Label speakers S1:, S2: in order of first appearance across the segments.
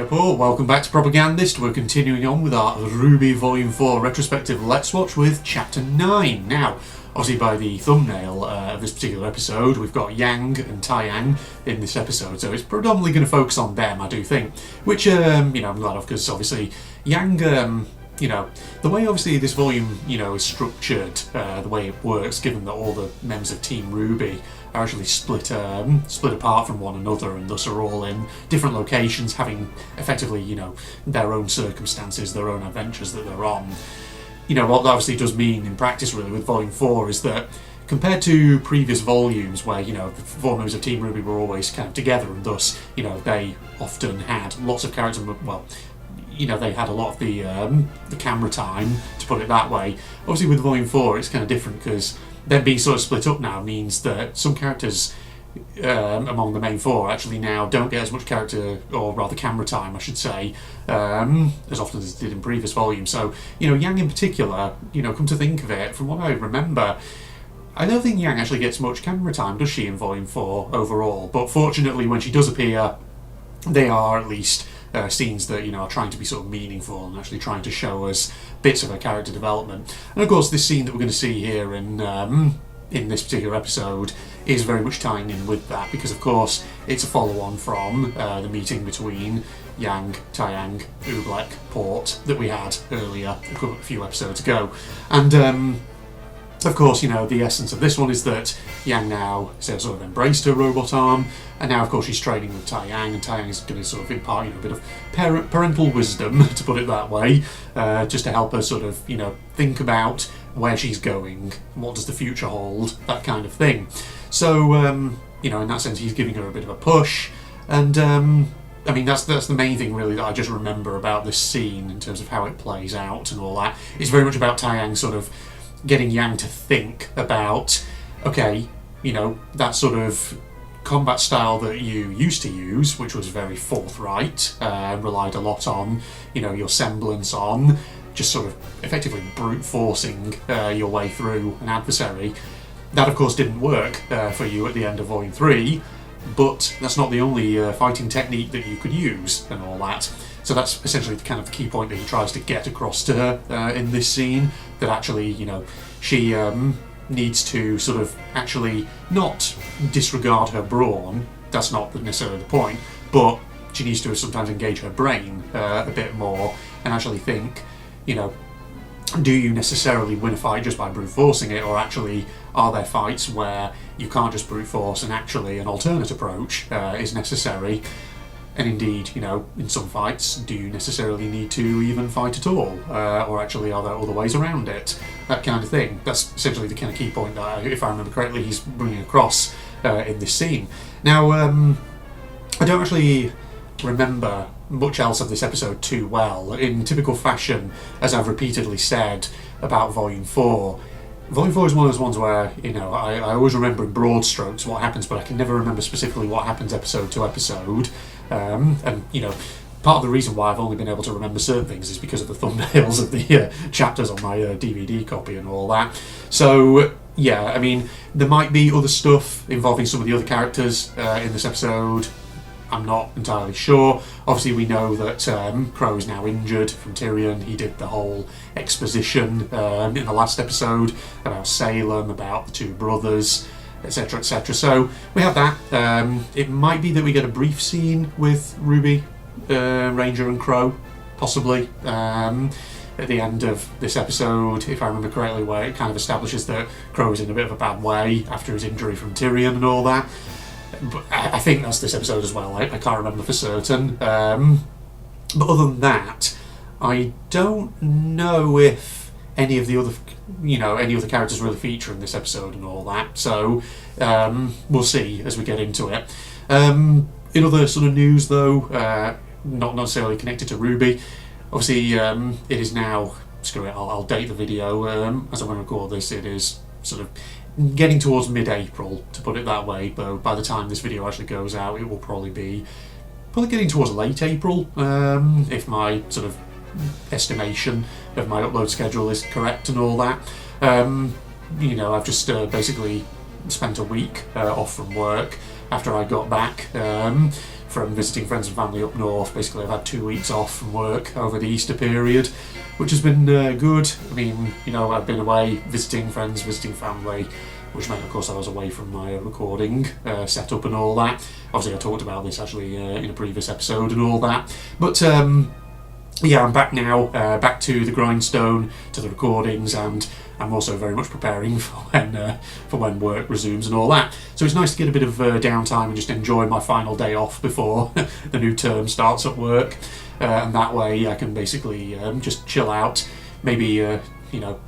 S1: Paul, welcome back to Propagandist. We're continuing on with our RWBY Volume 4 retrospective Let's Watch with Chapter 9. Now, obviously by the thumbnail of this particular episode, we've got Yang and Taiyang in this episode, so it's predominantly going to focus on them, I do think. Which, I'm glad of, because obviously Yang, the way obviously this volume, is structured, the way it works, given that all the members of Team RWBY are actually split apart from one another and thus are all in different locations, having effectively, their own circumstances, their own adventures that they're on. What that obviously does mean in practice really with Volume 4 is that compared to previous volumes where, the four members of Team RWBY were always kind of together and thus, they often had lots of character, they had a lot of the camera time, to put it that way. Obviously with Volume 4 it's kind of different because them being sort of split up now means that some characters among the main four actually now don't get as much character, or rather camera time I should say, as often as they did in previous volumes. So, Yang in particular, come to think of it, from what I remember, I don't think Yang actually gets much camera time, does she, in Volume 4 overall? But fortunately when she does appear, they are at least scenes that are trying to be sort of meaningful and actually trying to show us bits of her character development. And of course this scene that we're going to see here in this particular episode is very much tying in with that, because of course it's a follow-on from the meeting between Yang, Taiyang, Oobleck, Port that we had earlier a few episodes ago. And of course, the essence of this one is that Yang now sort of embraced her robot arm, and now of course she's training with Taiyang, and Taiyang is going to sort of impart a bit of parental wisdom, to put it that way, just to help her sort of think about where she's going, what does the future hold, that kind of thing. So in that sense he's giving her a bit of a push, and that's the main thing really that I just remember about this scene in terms of how it plays out and all that. It's very much about Taiyang sort of getting Yang to think about, okay, that sort of combat style that you used to use, which was very forthright, relied a lot on, your semblance on just sort of effectively brute forcing your way through an adversary. That of course didn't work for you at the end of Volume 3, but that's not the only fighting technique that you could use and all that. So that's essentially kind of the key point that he tries to get across to her in this scene, that actually, she needs to sort of actually not disregard her brawn, that's not necessarily the point, but she needs to sometimes engage her brain a bit more and actually think, do you necessarily win a fight just by brute forcing it, or actually are there fights where you can't just brute force and actually an alternate approach is necessary? And indeed, in some fights, do you necessarily need to even fight at all? Or actually, are there other ways around it? That kind of thing. That's essentially the kind of key point that, if I remember correctly, he's bringing across in this scene. Now, I don't actually remember much else of this episode too well. In typical fashion, as I've repeatedly said about Volume 4, Volume 4 is one of those ones where, I always remember in broad strokes what happens, but I can never remember specifically what happens episode to episode. And part of the reason why I've only been able to remember certain things is because of the thumbnails of the chapters on my DVD copy and all that. So, yeah, there might be other stuff involving some of the other characters in this episode. I'm not entirely sure. Obviously we know that Crow is now injured from Tyrion. He did the whole exposition in the last episode about Salem, about the two brothers, etc, etc. So we have that. It might be that we get a brief scene with RWBY, Ranger and Crow, possibly, at the end of this episode, if I remember correctly, where it kind of establishes that Crow is in a bit of a bad way after his injury from Tyrion and all that. But I think that's this episode as well. I can't remember for certain. But other than that, I don't know if any of the other, any other characters really feature in this episode and all that. So we'll see as we get into it. In other sort of news, though, not necessarily connected to RWBY, obviously it is now. Screw it. I'll date the video as I'm going to record this. It is sort of getting towards mid-April, to put it that way, but by the time this video actually goes out it will probably getting towards late April, if my sort of estimation of my upload schedule is correct and all that. I've just basically spent a week off from work, after I got back from visiting friends and family up north. Basically, I've had 2 weeks off from work over the Easter period, which has been good. I mean, you know, I've been away visiting friends, visiting family, which meant, of course, I was away from my recording setup and all that. Obviously, I talked about this actually in a previous episode and all that. But yeah, I'm back now, back to the grindstone, to the recordings, and I'm also very much preparing for when work resumes and all that. So it's nice to get a bit of downtime and just enjoy my final day off before the new term starts at work. And that way I can basically just chill out, maybe you know,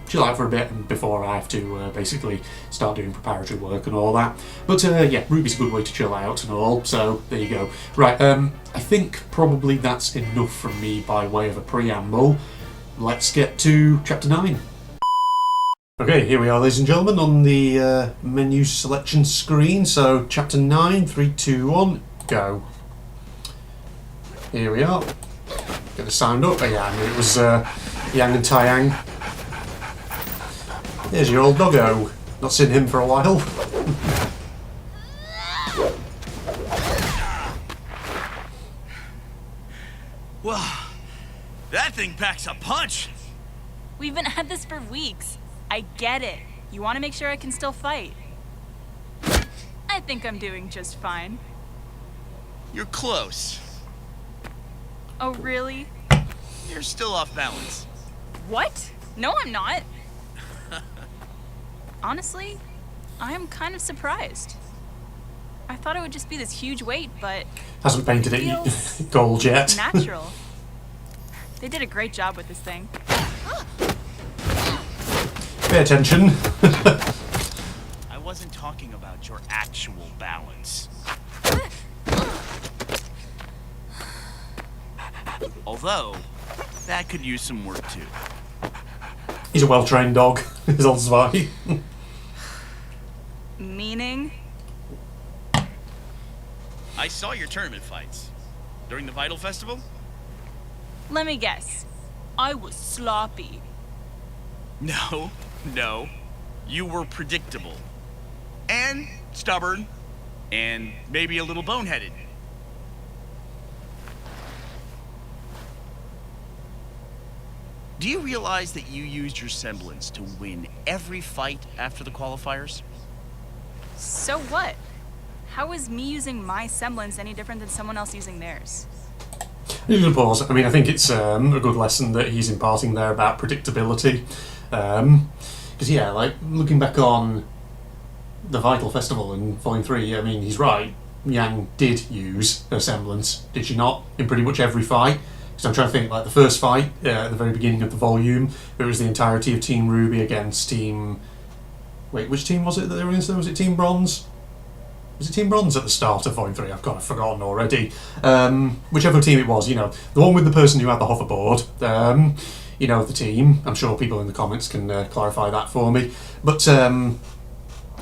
S1: chill out for a bit and before I have to basically start doing preparatory work and all that. But yeah, RWBY's a good way to chill out and all, so there you go. Right, I think probably that's enough from me by way of a preamble. Let's get to Chapter 9. Okay, here we are, ladies and gentlemen, on the menu selection screen. So, Chapter 9, 3, 2, 1, go. Here we are. Get it signed up. Oh yeah, I knew it was Yang and Taiyang. Here's your old doggo. Not seen him for a while.
S2: Wow, that thing packs a punch.
S3: We've been at this for weeks. I get it. You want to make sure I can still fight. I think I'm doing just fine.
S2: You're close.
S3: Oh, really?
S2: You're still off balance.
S3: What? No, I'm not. Honestly, I am kind of surprised. I thought it would just be this huge weight, but...
S1: Hasn't painted it gold yet.
S3: Natural. They did a great job with this thing.
S1: Pay attention.
S2: I wasn't talking about your actual balance. Although, that could use some work too.
S1: He's a well-trained dog, is old Zwei.
S3: Meaning?
S2: I saw your tournament fights. During the Vital Festival?
S3: Let me guess. I was sloppy.
S2: No. You were predictable. And stubborn. And maybe a little boneheaded. Do you realize that you used your semblance to win every fight after the qualifiers?
S3: So what? How is me using my semblance any different than someone else using theirs?
S1: A little pause. I mean, I think it's a good lesson that he's imparting there about predictability. Because, yeah, like, looking back on the Vital Festival in Volume 3, I mean, he's right. Yang did use her semblance, did she not, in pretty much every fight? So I'm trying to think, like, the first fight at the very beginning of the volume, it was the entirety of Team RWBY against Team... Wait, which team was it that they were against? Was it Team Bronze? Was it Team Bronze at the start of Volume 3? I've forgotten already. Whichever team it was, you know, the one with the person who had the hoverboard, you know, the team. I'm sure people in the comments can clarify that for me. But,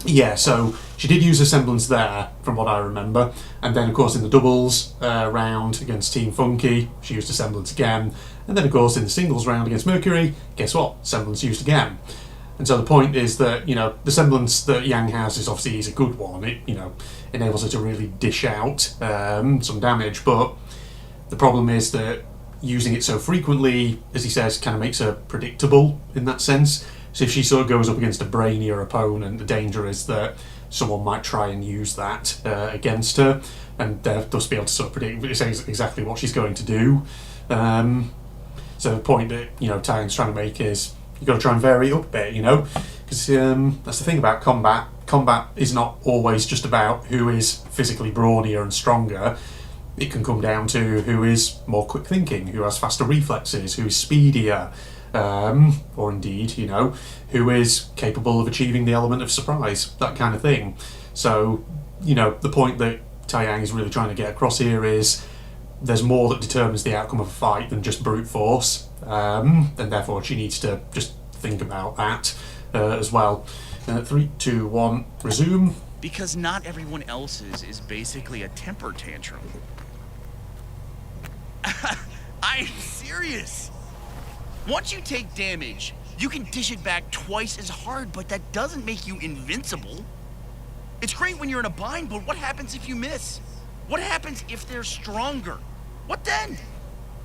S1: yeah, so she did use a semblance there, from what I remember. And then, of course, in the doubles round against Team Funky, she used a semblance again. And then, of course, in the singles round against Mercury, guess what? Semblance used again. And so the point is that, you know, the semblance that Yang has is obviously is a good one. It, you know, enables her to really dish out some damage. But the problem is that using it so frequently, as he says, kind of makes her predictable in that sense. So if she sort of goes up against a brainier opponent, the danger is that someone might try and use that against her, and thus be able to sort of predict exactly what she's going to do. So the point that, you know, Taiyang's trying to make is you've got to try and vary it up a bit, you know, because that's the thing about combat. Combat is not always just about who is physically brawnier and stronger. It can come down to who is more quick thinking, who has faster reflexes, who is speedier, or indeed, you know, who is capable of achieving the element of surprise, that kind of thing. So, you know, the point that Taiyang is really trying to get across here is there's more that determines the outcome of a fight than just brute force, and therefore she needs to just think about that as well. 3, 2, 1, resume.
S2: Because not everyone else's is basically a temper tantrum. I'm serious. Once you take damage, you can dish it back twice as hard, but that doesn't make you invincible. It's great when you're in a bind, but what happens if you miss? What happens if they're stronger? What then?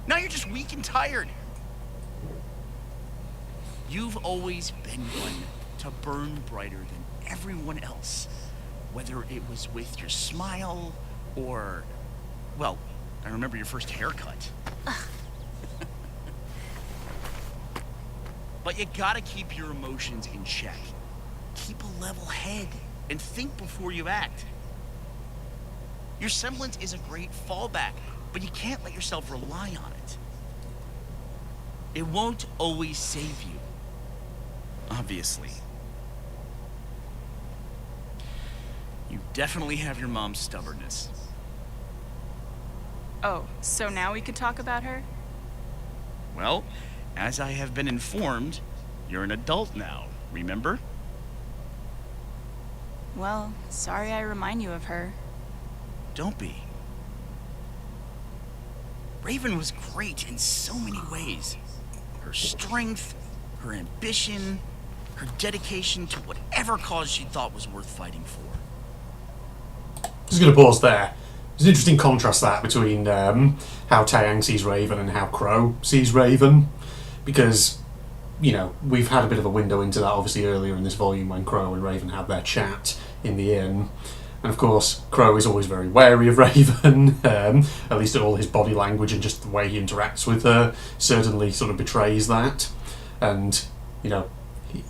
S2: Now you're just weak and tired. You've always been one to burn brighter than everyone else. Whether it was with your smile or, well, I remember your first haircut. But you gotta keep your emotions in check. Keep a level head and think before you act. Your semblance is a great fallback, but you can't let yourself rely on it. It won't always save you, obviously. You definitely have your mom's stubbornness.
S3: Oh, so now we could talk about her?
S2: Well, as I have been informed, you're an adult now, remember?
S3: Well, sorry I remind you of her.
S2: Don't be. Raven was great in so many ways. Her strength, her ambition, her dedication to whatever cause she thought was worth fighting for.
S1: Just going to pause there. There's an interesting contrast that between how Taeyang sees Raven and how Crow sees Raven, because, you know, we've had a bit of a window into that obviously earlier in this volume when Crow and Raven had their chat in the inn. And of course, Crow is always very wary of Raven, at least all his body language and just the way he interacts with her certainly sort of betrays that. And, you know,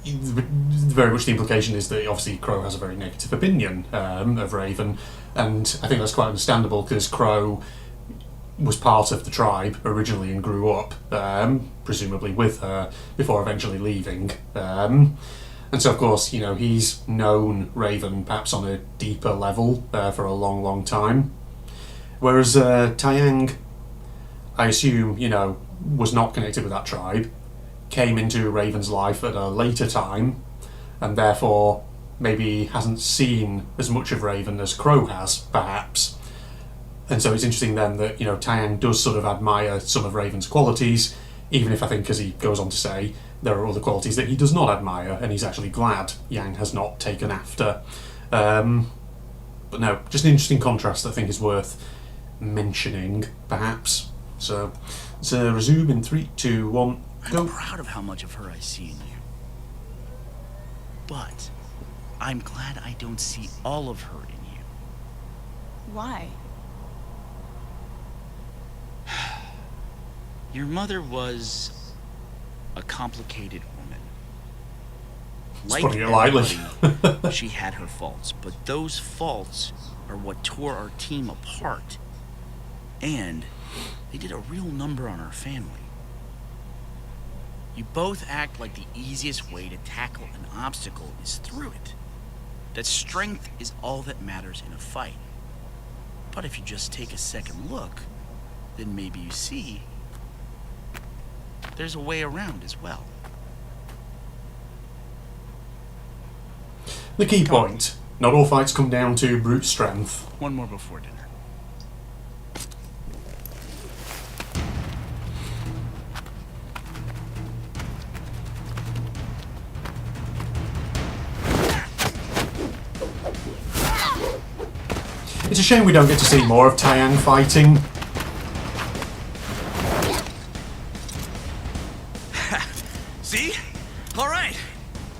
S1: very much the implication is that obviously Crow has a very negative opinion of Raven, and I think that's quite understandable because Crow was part of the tribe originally and grew up, presumably with her, before eventually leaving. And so, of course, you know, he's known Raven perhaps on a deeper level for a long, long time. Whereas Taeyang, I assume, you know, was not connected with that tribe, came into Raven's life at a later time, and therefore maybe hasn't seen as much of Raven as Crow has, perhaps. And so it's interesting then that, you know, Taeyang does sort of admire some of Raven's qualities, even if I think, as he goes on to say, there are other qualities that he does not admire, and he's actually glad Yang has not taken after. But no, just an interesting contrast I think is worth mentioning, perhaps. So let's resume in 3, 2, 1, go.
S2: I'm proud of how much of her I see in you. But I'm glad I don't see all of her in you.
S3: Why?
S2: Your mother was a complicated woman. Like
S1: putting it lightly.
S2: everybody, she had her faults, but those faults are what tore our team apart. And they did a real number on our family. You both act like the easiest way to tackle an obstacle is through it. That strength is all that matters in a fight. But if you just take a second look, then maybe you see there's a way around as well.
S1: The key point, not all fights come down to brute strength.
S2: One more before dinner.
S1: It's a shame we don't get to see more of Taeyang fighting.
S2: See? All right.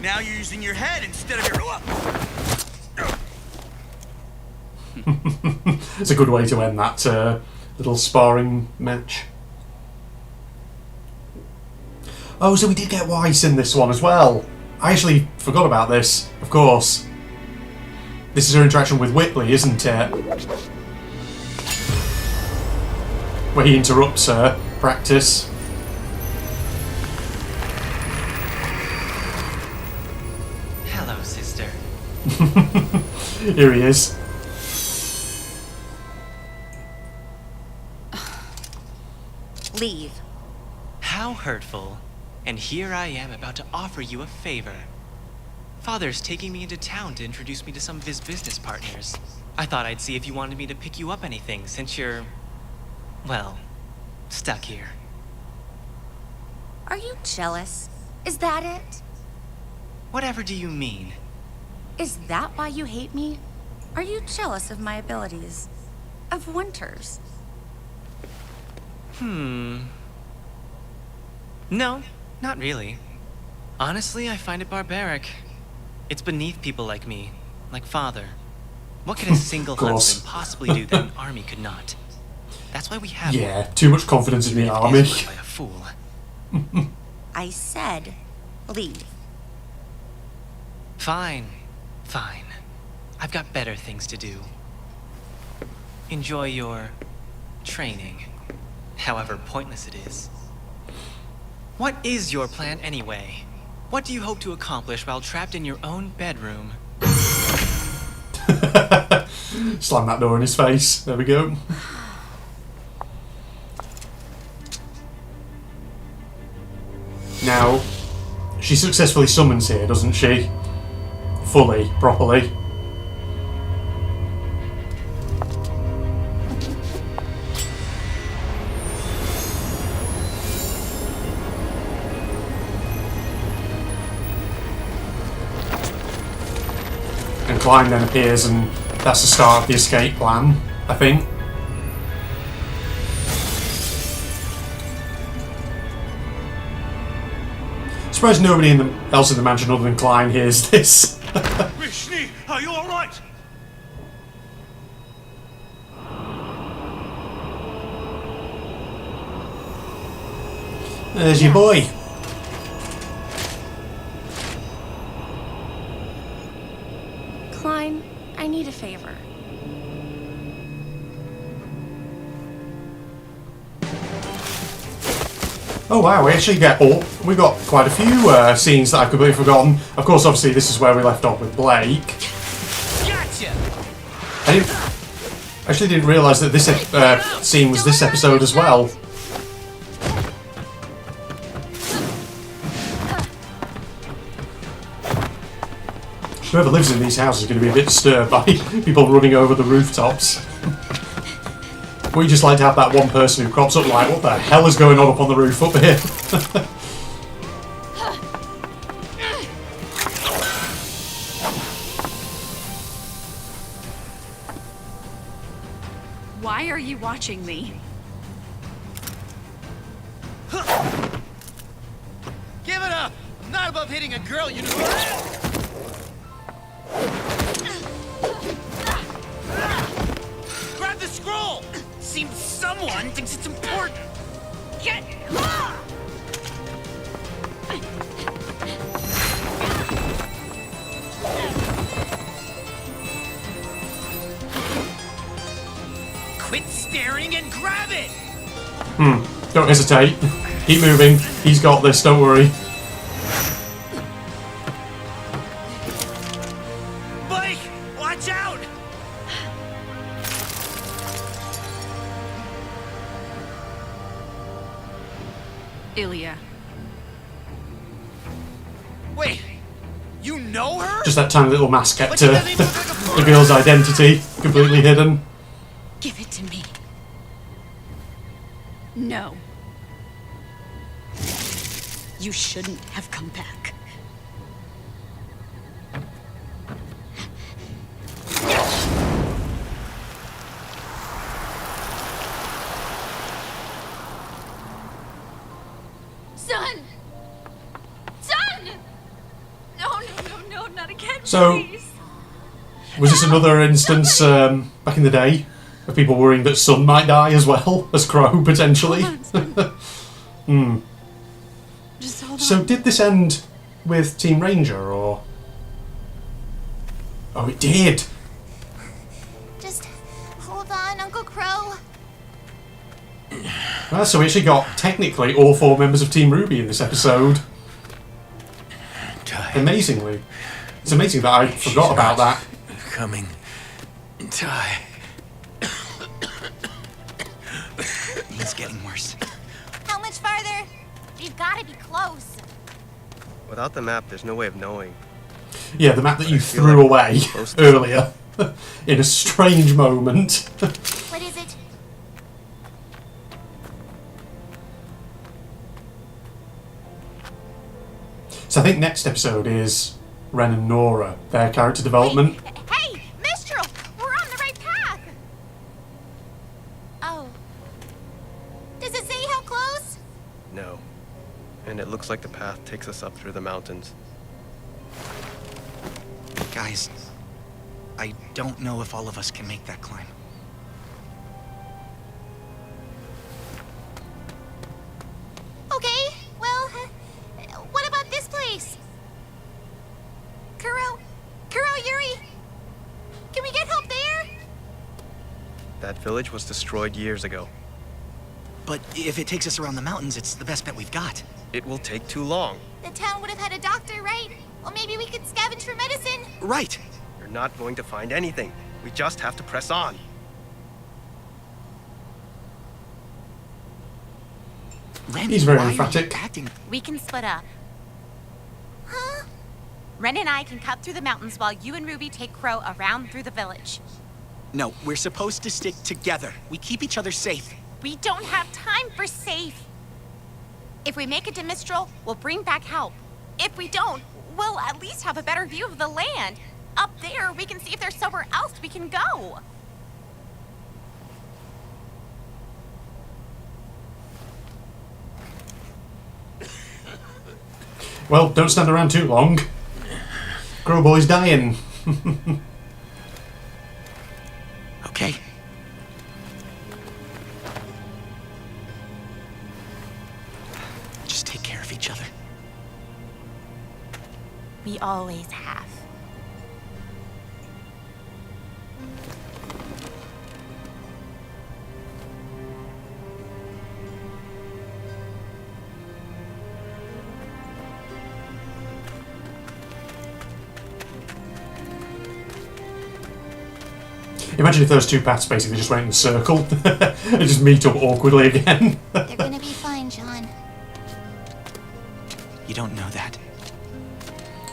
S2: Now you're using your head instead of your...
S1: It's a good way to end that little sparring match. Oh, so we did get Weiss in this one as well. I actually forgot about this, of course. This is her interaction with Whitley, isn't it? Where he interrupts her practice.
S4: Hello, sister.
S1: Here he is.
S5: Leave.
S4: How hurtful. And here I am about to offer you a favor. Father's taking me into town to introduce me to some of his business partners. I thought I'd see if you wanted me to pick you up anything since you're, well, stuck here.
S5: Are you jealous? Is that it?
S4: Whatever do you mean?
S5: Is that why you hate me? Are you jealous of my abilities? Of Winter's?
S4: No, not really. Honestly, I find it barbaric. It's beneath people like me, like Father. What could a single
S1: course.
S4: huntsman possibly do that an army could not? That's why we have
S1: Yeah, too much confidence in the army.
S4: one. By a fool.
S5: I said leave.
S4: Fine, fine. I've got better things to do. Enjoy your training, however pointless it is. What is your plan anyway? What do you hope to accomplish while trapped in your own bedroom?
S1: Slam that door in his face. There we go. Now, she successfully summons here, doesn't she? Fully, properly. And Klein then appears, and that's the start of the escape plan, I think. Surprised nobody else in the mansion other than Klein hears this.
S6: Rishni, are you alright?
S1: There's your boy.
S5: Klein, I need a favor.
S1: Oh wow, we actually get we got quite a few scenes that I've completely forgotten. Of course, obviously, this is where we left off with Blake.
S6: Gotcha!
S1: I actually didn't realise that this scene was this episode as well. Whoever lives in these houses is going to be a bit disturbed by people running over the rooftops. We just like to have that one person who crops up like, what the hell is going on up on the roof up here?
S7: Why are you watching me?
S6: Give it up! I'm not above hitting a girl, you know. Grab the scroll! Seems someone thinks it's important. Get. Quit staring and grab it!
S1: Don't hesitate. Keep moving. He's got this, don't worry.
S6: Blake, watch out!
S7: Ilya.
S6: Wait, you know her?
S1: Just that tiny little mask kept
S6: But she doesn't even look like a
S1: the
S6: foreigner.
S1: girl's identity completely hidden.
S7: Give it to me. No. You shouldn't have come back.
S3: Son! Son! No, not again,
S1: So-
S3: please.
S1: Was this another instance back in the day of people worrying that Son might die as well as Crow potentially?
S7: Hold on, son. Just hold on.
S1: So did this end with Team Ranger or? Oh, it did.
S5: Just hold on, Uncle Crow.
S1: Well, so we actually got technically all 4 members of Team RWBY in this episode. Amazingly, it's amazing that I forgot about that.
S6: Coming. Ty.
S2: It's getting worse.
S5: How much farther? We've got to be close.
S8: Without the map, there's no way of knowing.
S1: Yeah, the map that you
S8: feel
S1: threw
S8: like
S1: away
S8: close to-
S1: earlier in a strange moment.
S5: What is it?
S1: So I think next episode is Ren and Nora, their character development.
S5: Hey, Mistral,
S8: takes us up through the mountains.
S6: Guys, I don't know if all of us can make that climb.
S9: Okay, well, what about this place? Kuro, Yuri, can we get help there?
S8: That village was destroyed years ago.
S6: But if it takes us around the mountains, it's the best bet we've got.
S8: It will take too long.
S9: The town would have had a doctor, right? Well, maybe we could scavenge for medicine.
S6: Right.
S8: You're not going to find anything. We just have to press on.
S6: Randy,
S1: He's very
S6: why are you
S1: emphatic.
S6: acting?
S5: We can split up.
S9: Huh?
S5: Ren and I can cut through the mountains while you and Ruby take Crow around through the village.
S6: No, we're supposed to stick together. We keep each other safe.
S5: We don't have time for safe. If we make it to Mistral, we'll bring back help. If we don't, we'll at least have a better view of the land. Up there, we can see if there's somewhere else we can go.
S1: Well, don't stand around too long. Crow Boy's dying.
S6: Okay. Just take care of each other.
S5: We always have.
S1: Imagine if those two paths basically just went in a circle and just meet up awkwardly again.
S9: They're gonna be fine, John.
S6: You don't know that.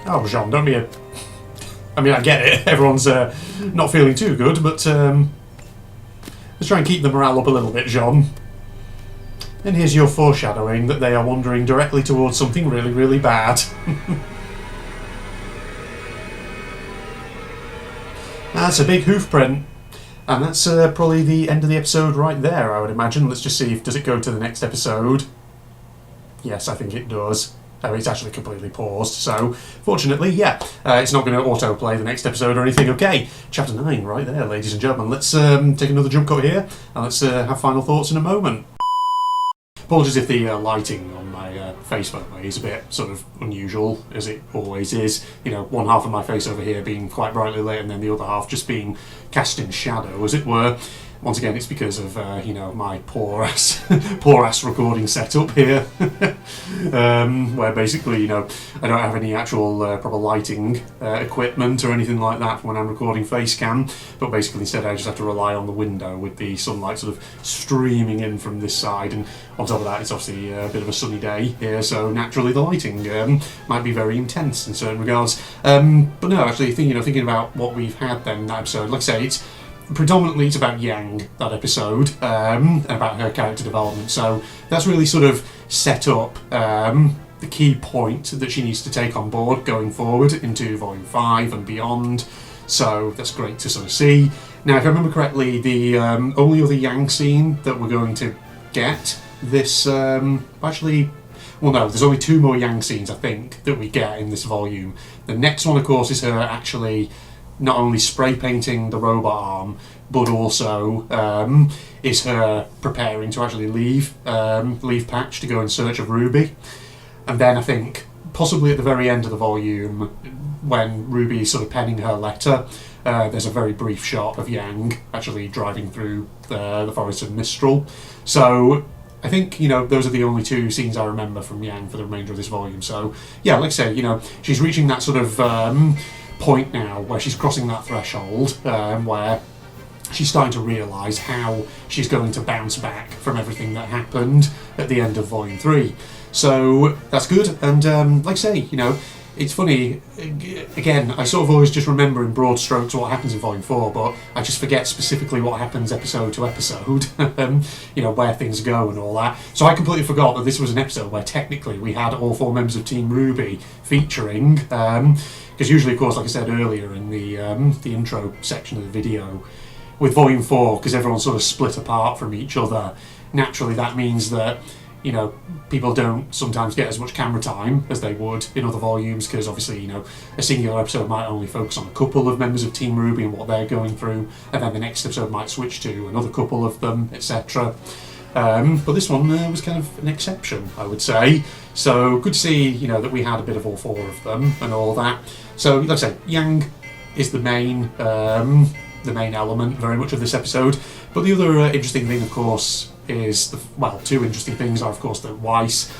S1: Oh, Jean, don't be a... I mean, I get it. Everyone's not feeling too good, but let's try and keep the morale up a little bit, Jean. And here's your foreshadowing that they are wandering directly towards something really, really bad. That's a big hoof print. And that's probably the end of the episode right there, I would imagine. Let's just see if does it go to the next episode. Yes, I think it does. Oh, it's actually completely paused, so fortunately, yeah, it's not going to autoplay the next episode or anything. Okay, chapter 9 right there, ladies and gentlemen. Let's take another jump cut here, and let's have final thoughts in a moment. Apologies if the lighting on my face, by the way, is a bit sort of unusual, as it always is. You know, one half of my face over here being quite brightly lit, and then the other half just being cast in shadow, as it were. Once again, it's because of you know, my poor ass recording setup here, where basically, you know, I don't have any actual proper lighting equipment or anything like that when I'm recording Facecam, but basically instead I just have to rely on the window with the sunlight sort of streaming in from this side, and on top of that, it's obviously a bit of a sunny day here, so naturally the lighting might be very intense in certain regards. But no, actually, thinking about what we've had then in that episode, like I say, it's predominantly it's about Yang, that episode, about her character development. So that's really sort of set up the key point that she needs to take on board going forward into Volume 5 and beyond. So that's great to sort of see. Now, if I remember correctly, the only other Yang scene that we're going to get this... actually... Well, no, there's only 2 more Yang scenes, I think, that we get in this volume. The next one, of course, is her actually... not only spray painting the robot arm, but also is her preparing to actually leave Patch to go in search of Ruby. And then I think, possibly at the very end of the volume, when Ruby is sort of penning her letter, there's a very brief shot of Yang actually driving through the forest of Mistral. So I think, you know, those are the only 2 scenes I remember from Yang for the remainder of this volume. So, yeah, like I say, you know, she's reaching that sort of... point now where she's crossing that threshold where she's starting to realise how she's going to bounce back from everything that happened at the end of Volume 3. So that's good, and like I say, you know, it's funny, again, I sort of always just remember in broad strokes what happens in Volume 4, but I just forget specifically what happens episode to episode, you know, where things go and all that. So I completely forgot that this was an episode where technically we had all 4 members of Team RWBY featuring, because usually, of course, like I said earlier in the intro section of the video, with Volume 4, because everyone's sort of split apart from each other, naturally that means that, you know, people don't sometimes get as much camera time as they would in other volumes, because obviously, you know, a singular episode might only focus on a couple of members of Team RWBY and what they're going through, and then the next episode might switch to another couple of them, etc. But this one was kind of an exception, I would say. So good to see, you know, that we had a bit of all four of them and all that. So like I say, Yang is the main element very much of this episode. But the other interesting thing, of course, is two interesting things are, of course, that Weiss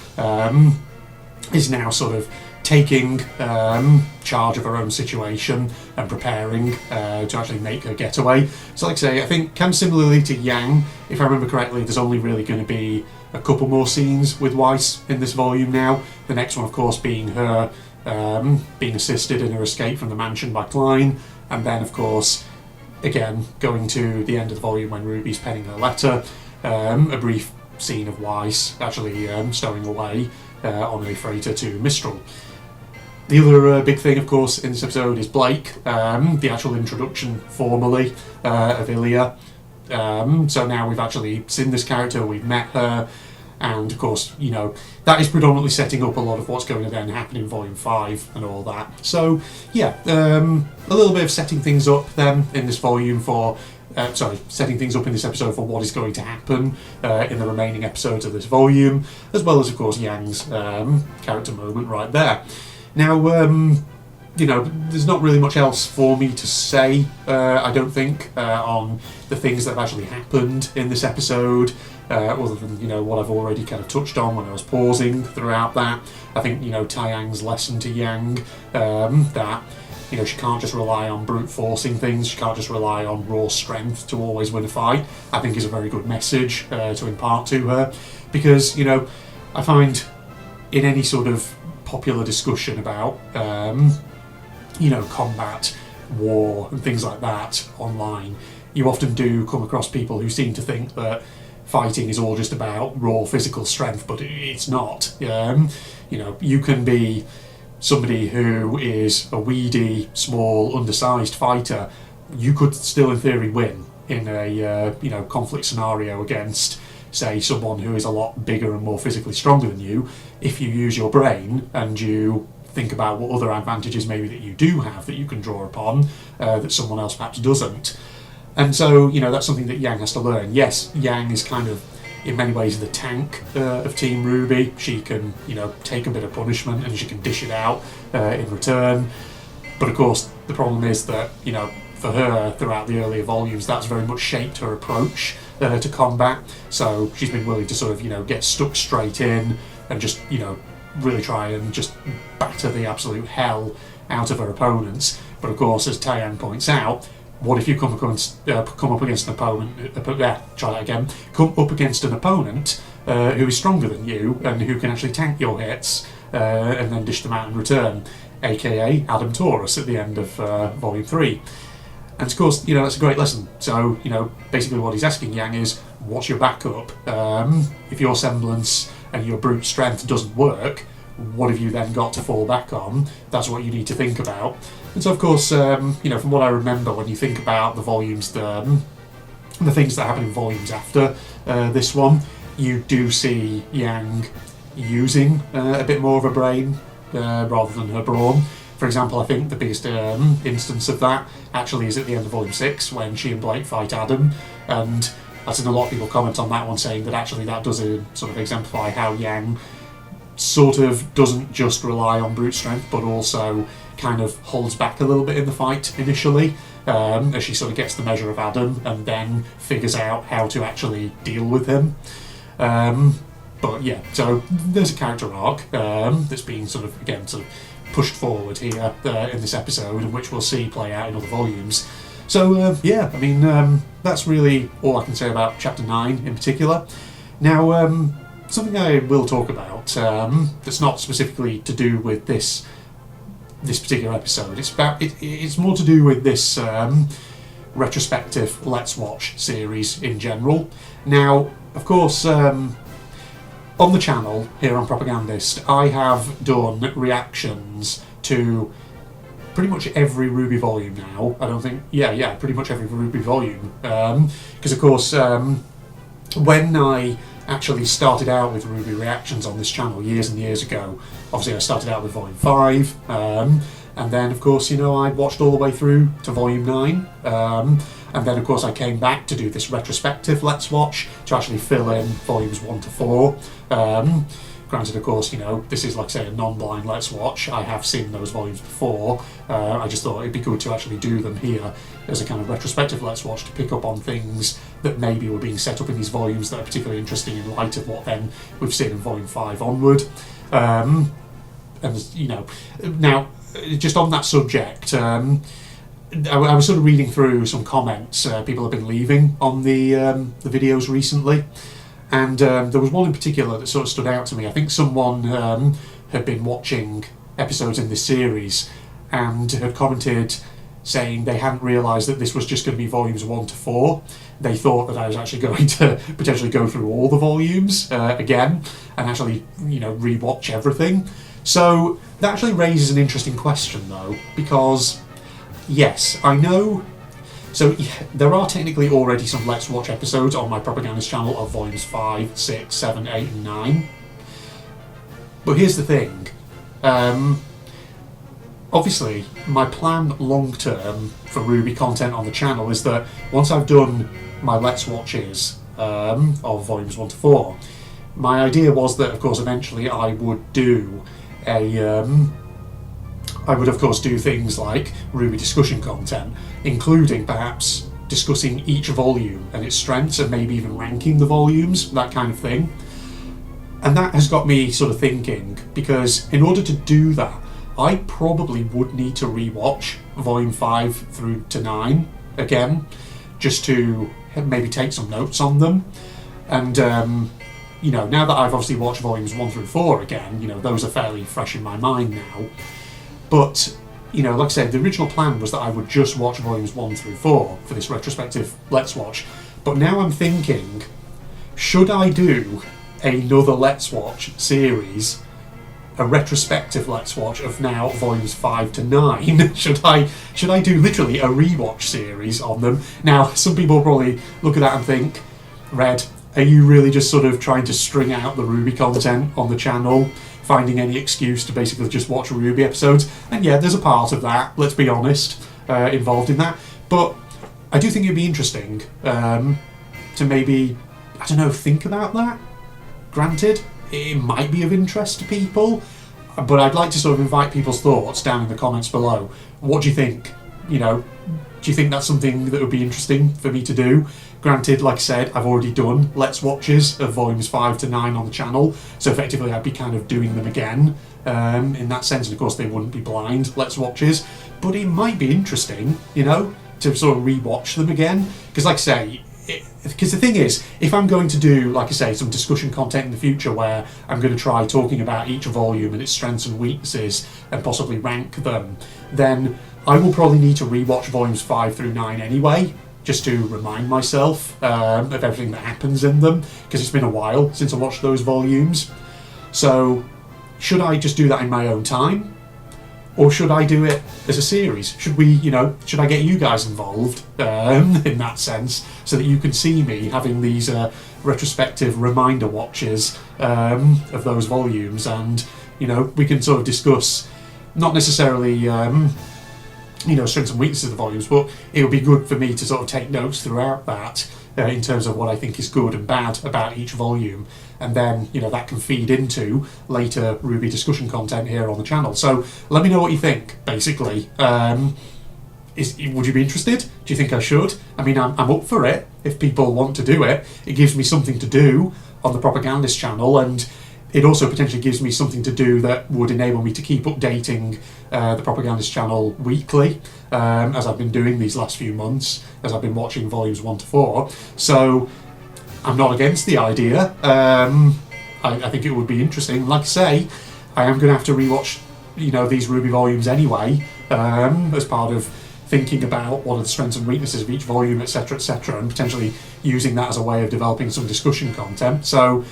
S1: is now sort of taking charge of her own situation and preparing to actually make her getaway. So like I say, I think kind of similarly to Yang, if I remember correctly, there's only really going to be a couple more scenes with Weiss in this volume now. The next one, of course, being her being assisted in her escape from the mansion by Klein, and then, of course, again, going to the end of the volume when Ruby's penning her letter, a brief scene of Weiss actually stowing away on a freighter to Mistral. The other big thing, of course, in this episode is Blake, the actual introduction formally of Ilya. So now we've actually seen this character, we've met her, and of course, you know, that is predominantly setting up a lot of what's going to then happen in Volume 5 and all that. So, yeah, a little bit of setting things up then in this volume for setting things up in this episode for what is going to happen in the remaining episodes of this volume, as well as, of course, Yang's character moment right there. Now, you know, there's not really much else for me to say, I don't think, on the things that have actually happened in this episode, other than, you know, what I've already kind of touched on when I was pausing throughout that. I think, you know, Taeyang's lesson to Yang, that, you know, she can't just rely on brute forcing things, she can't just rely on raw strength to always win a fight, I think is a very good message to impart to her. Because, you know, I find in any sort of popular discussion about, you know, combat, war and things like that online, you often do come across people who seem to think that fighting is all just about raw physical strength, but it's not. You know, you can be somebody who is a weedy, small, undersized fighter. You could still, in theory, win in a you know, conflict scenario against, say, someone who is a lot bigger and more physically stronger than you, if you use your brain and you think about what other advantages maybe that you do have that you can draw upon that someone else perhaps doesn't. And so, you know, that's something that Yang has to learn. Yes, Yang is kind of, in many ways, the tank of Team RWBY. She can, you know, take a bit of punishment and she can dish it out in return. But of course, the problem is that, you know, for her, throughout the earlier volumes, that's very much shaped her approach to combat. So she's been willing to sort of, you know, get stuck straight in and just, you know, really try and just batter the absolute hell out of her opponents. But of course, as Taeyang points out, what if you come up against an opponent? Come up against an opponent who is stronger than you and who can actually tank your hits and then dish them out in return, aka Adam Taurus at the end of Volume 3. And of course, you know, that's a great lesson. So, you know, basically what he's asking Yang is, what's your backup? If your semblance and your brute strength doesn't work, what have you then got to fall back on? That's what you need to think about. And so, of course, you know, from what I remember, when you think about the volumes, the things that happen in volumes after this one, you do see Yang using a bit more of a brain rather than her brawn. For example, I think the biggest instance of that actually is at the end of Volume 6 when she and Blake fight Adam, and I've seen a lot of people comment on that one saying that actually that does sort of exemplify how Yang sort of doesn't just rely on brute strength, but also kind of holds back a little bit in the fight initially, as she sort of gets the measure of Adam and then figures out how to actually deal with him. But yeah, so there's a character arc that's being sort of, again, sort of pushed forward here in this episode, and which we'll see play out in other volumes. So yeah, I mean, that's really all I can say about Chapter 9 in particular. Now, something I will talk about that's not specifically to do with this particular episode. It's more to do with this retrospective Let's Watch series in general. Now, of course, on the channel here on Propagandist, I have done reactions to pretty much every RWBY volume now. I don't think, pretty much every RWBY volume. Because of course, when I actually started out with RWBY reactions on this channel years and years ago. Obviously I started out with Volume 5, and then of course, you know, I watched all the way through to Volume 9, and then of course I came back to do this retrospective Let's Watch to actually fill in Volumes 1 to 4. Granted, of course, you know, this is, like I say, a non-blind Let's Watch. I have seen those volumes before. I just thought it'd be good to actually do them here as a kind of retrospective Let's Watch to pick up on things that maybe were being set up in these volumes that are particularly interesting in light of what then we've seen in Volume 5 onward. And, you know, now, just on that subject, I was sort of reading through some comments people have been leaving on the videos recently. And there was one in particular that sort of stood out to me. I think someone had been watching episodes in this series and had commented saying they hadn't realised that this was just going to be volumes 1 to 4. They thought that I was actually going to potentially go through all the volumes again and actually, you know, rewatch everything. So that actually raises an interesting question though, because yes, I know. So yeah, there are technically already some Let's Watch episodes on my Propagandist channel of volumes 5, 6, 7, 8 and 9. But here's the thing. Obviously, my plan long term for RWBY content on the channel is that once I've done my Let's Watches of volumes 1 to 4, my idea was that, of course, eventually I would do I would of course do things like RWBY discussion content, including perhaps discussing each volume and its strengths and maybe even ranking the volumes, that kind of thing. And that has got me sort of thinking, because in order to do that, I probably would need to rewatch volume 5 through to 9 again, just to maybe take some notes on them. And you know, now that I've obviously watched volumes 1 through 4 again, you know, those are fairly fresh in my mind now. But, you know, like I said, the original plan was that I would just watch volumes 1 through 4 for this retrospective Let's Watch. But now I'm thinking, should I do another Let's Watch series, a retrospective Let's Watch of now volumes 5 to 9? Should I do literally a rewatch series on them? Now, some people will probably look at that and think, Red, are you really just sort of trying to string out the RWBY content on the channel, finding any excuse to basically just watch RWBY episodes? And yeah, there's a part of that, let's be honest, involved in that. But I do think it'd be interesting to maybe, I don't know, think about that. Granted, it might be of interest to people, but I'd like to sort of invite people's thoughts down in the comments below. What do you think? You know, do you think that's something that would be interesting for me to do? Granted, like I said, I've already done Let's Watches of volumes 5 to 9 on the channel, so effectively I'd be kind of doing them again in that sense, and of course they wouldn't be blind Let's Watches, but it might be interesting, you know, to sort of rewatch them again, because like I say, because the thing is, if I'm going to do, like I say, some discussion content in the future where I'm going to try talking about each volume and its strengths and weaknesses and possibly rank them, then I will probably need to rewatch volumes 5 through 9 anyway, just to remind myself of everything that happens in them, because it's been a while since I watched those volumes. So, should I just do that in my own time? Or should I do it as a series? Should we, you know, should I get you guys involved in that sense, so that you can see me having these retrospective reminder watches of those volumes, and, you know, we can sort of discuss, not necessarily, you know, strengths and weaknesses of the volumes, but it would be good for me to sort of take notes throughout that in terms of what I think is good and bad about each volume, and then, you know, that can feed into later RWBY discussion content here on the channel. So let me know what you think, basically. Would you be interested? Do you think I should? I mean, I'm up for it if people want to do it. It gives me something to do on the Propagandist channel, and it also potentially gives me something to do that would enable me to keep updating the Propagandist channel weekly, as I've been doing these last few months, as I've been watching volumes 1 to 4. So I'm not against the idea. I think it would be interesting. Like I say, I am going to have to rewatch, you know, these RWBY volumes anyway, as part of thinking about what are the strengths and weaknesses of each volume, etc., and potentially using that as a way of developing some discussion content. So,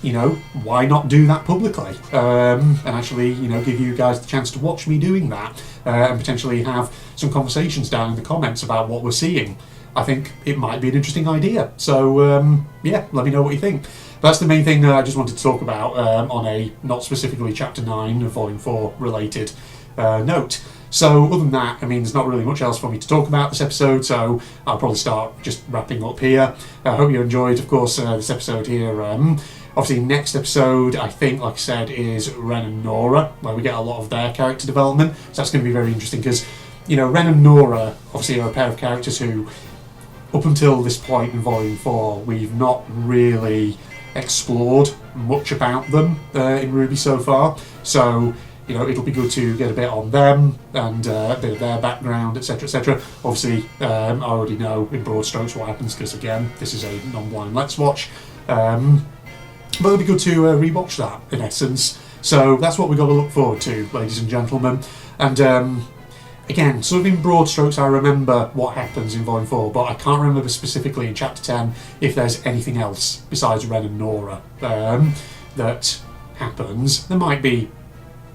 S1: you know, why not do that publicly, and actually, you know, give you guys the chance to watch me doing that, and potentially have some conversations down in the comments about what we're seeing. I think it might be an interesting idea. So, yeah, let me know what you think. That's the main thing that I just wanted to talk about on a not specifically Chapter 9 of Volume 4 related note. So other than that, I mean, there's not really much else for me to talk about this episode, so I'll probably start just wrapping up here. I hope you enjoyed, of course, this episode here. Obviously, next episode, I think, like I said, is Ren and Nora, where we get a lot of their character development. So that's going to be very interesting because, you know, Ren and Nora obviously are a pair of characters who, up until this point in Volume 4, we've not really explored much about them in RWBY so far. So, you know, it'll be good to get a bit on them and a bit of their background, etc., etc. Obviously, I already know in broad strokes what happens because, again, this is a non-blind Let's Watch. But it'll be good to rewatch that, in essence. So that's what we've got to look forward to, ladies and gentlemen. And again, sort of in broad strokes, I remember what happens in Volume 4, but I can't remember specifically in Chapter 10 if there's anything else besides Ren and Nora that happens. There might be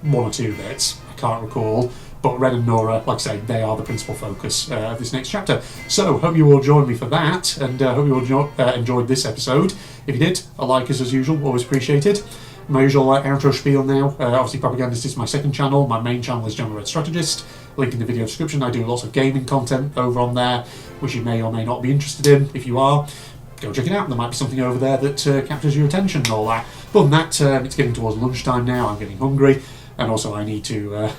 S1: one or two bits, I can't recall. But Ren and Nora, like I say, they are the principal focus of this next chapter. So, hope you all join me for that, and hope you all enjoyed this episode. If you did, a like is as usual, always appreciated. My usual outro spiel now. Obviously, Propagandist is my second channel. My main channel is John Philip Sousa. Link in the video description. I do lots of gaming content over on there, which you may or may not be interested in. If you are, go check it out. There might be something over there that captures your attention and all that. But other than that, it's getting towards lunchtime now. I'm getting hungry, and also I need to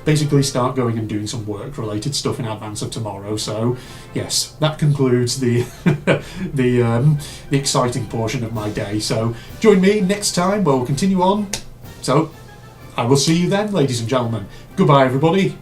S1: basically start going and doing some work-related stuff in advance of tomorrow. So, yes, that concludes the the exciting portion of my day. So, join me next time where we'll continue on. So, I will see you then, ladies and gentlemen. Goodbye, everybody.